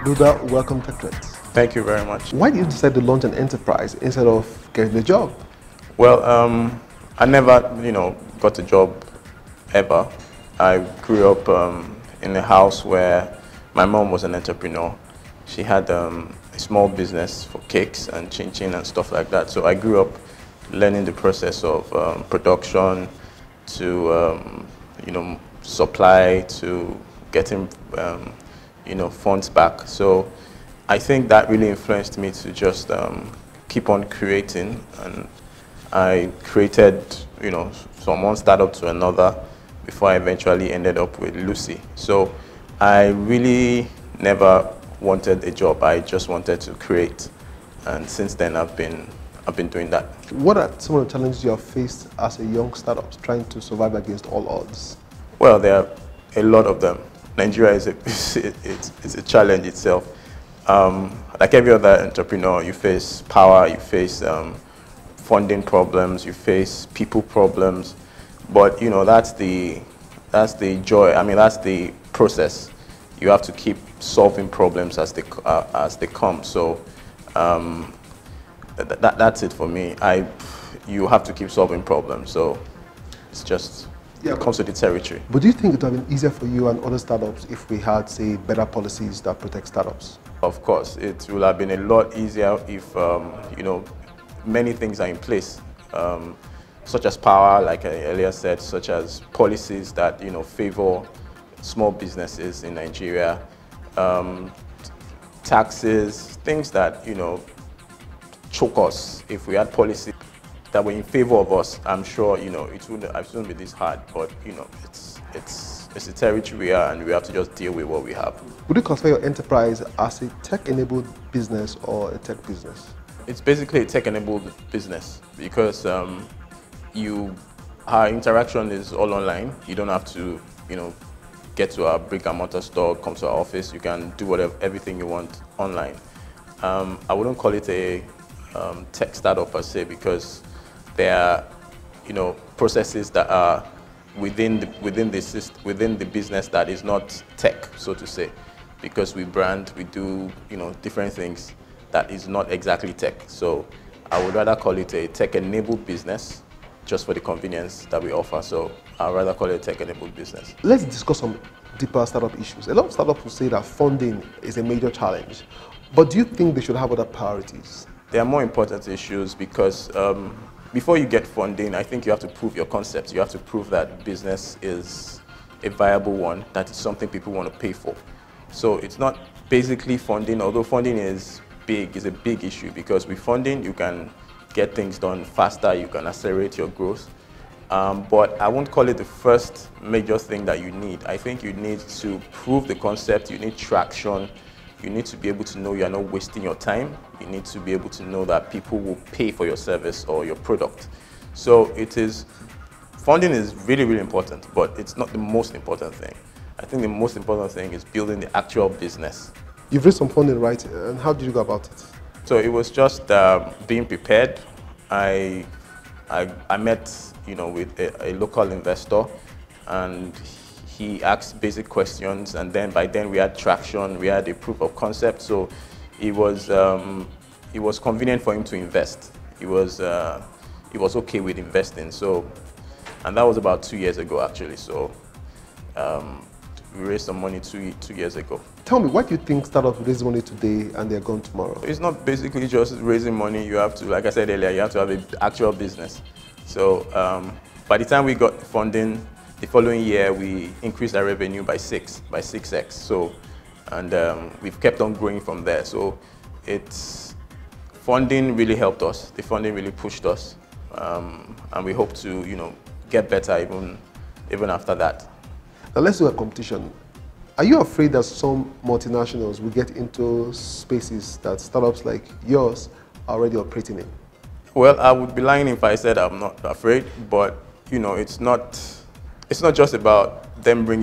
Luda, welcome to Techlet. Thank you very much. Why did you decide to launch an enterprise instead of getting a job? Well, I never, got a job ever. I grew up in a house where my mom was an entrepreneur. She had a small business for cakes and chin-chin and stuff like that. So I grew up learning the process of production to, supply to getting, funds back. So I think that really influenced me to just keep on creating, and I created, from one startup to another before I eventually ended up with Lucy. So I really never wanted a job. I just wanted to create, and since then I've been doing that. What are some of the challenges you have faced as a young startup trying to survive against all odds? Well, there are a lot of them. Nigeria is it's a challenge itself. Like every other entrepreneur, you face power, you face funding problems, you face people problems, but that's the joy. I mean, that's the process. You have to keep solving problems as they come. So that's it for me. You have to keep solving problems. So it's just it comes with the territory. But do you think it would have been easier for you and other startups if we had, say, better policies that protect startups? Of course, it would have been a lot easier if many things are in place, such as power, like I earlier said, such as policies that favor small businesses in Nigeria, taxes, things that choke us. If we had policies that were in favor of us, I'm sure it wouldn't be this hard. But it's a territory we are, and we have to just deal with what we have. Would you consider your enterprise as a tech-enabled business or a tech business? It's basically a tech-enabled business because our interaction is all online. You don't have to, get to our brick-and-mortar store, come to our office. You can do everything you want online. I wouldn't call it a tech startup per se, because there are, processes that are within the business that is not tech, so to say, because we brand, we do, different things that is not exactly tech. So I would rather call it a tech-enabled business, just for the convenience that we offer. So I'd rather call it a tech-enabled business. Let's discuss some deeper startup issues. A lot of startups will say that funding is a major challenge, but do you think they should have other priorities? There are more important issues because before you get funding, I think you have to prove your concept. You have to prove that business is a viable one, that it's something people want to pay for. So it's not basically funding, although funding is a big issue, because with funding you can get things done faster, you can accelerate your growth. But I won't call it the first major thing that you need. I think you need to prove the concept, you need traction, you need to be able to know you're not wasting your time, you need to be able to know that people will pay for your service or your product. So funding is really, really important, but it's not the most important thing. I think the most important thing is building the actual business. You've raised some funding, right? And how did you go about it? So it was just being prepared. I met, with a local investor, and he asked basic questions, and then by then we had traction, we had a proof of concept. So it was convenient for him to invest. He was okay with investing. So, and that was about 2 years ago actually. So we raised some money two years ago. Tell me, why do you think startups raise money today and they're gone tomorrow? It's not basically just raising money. You have to, like I said earlier, you have to have an actual business. So by the time we got funding, the following year we increased our revenue by 6x. So, and we've kept on growing from there. So funding really helped us. The funding really pushed us, and we hope to, get better even after that. Now let's do a competition. Are you afraid that some multinationals will get into spaces that startups like yours are already operating in? Well, I would be lying if I said I'm not afraid, but it's not just about them bringing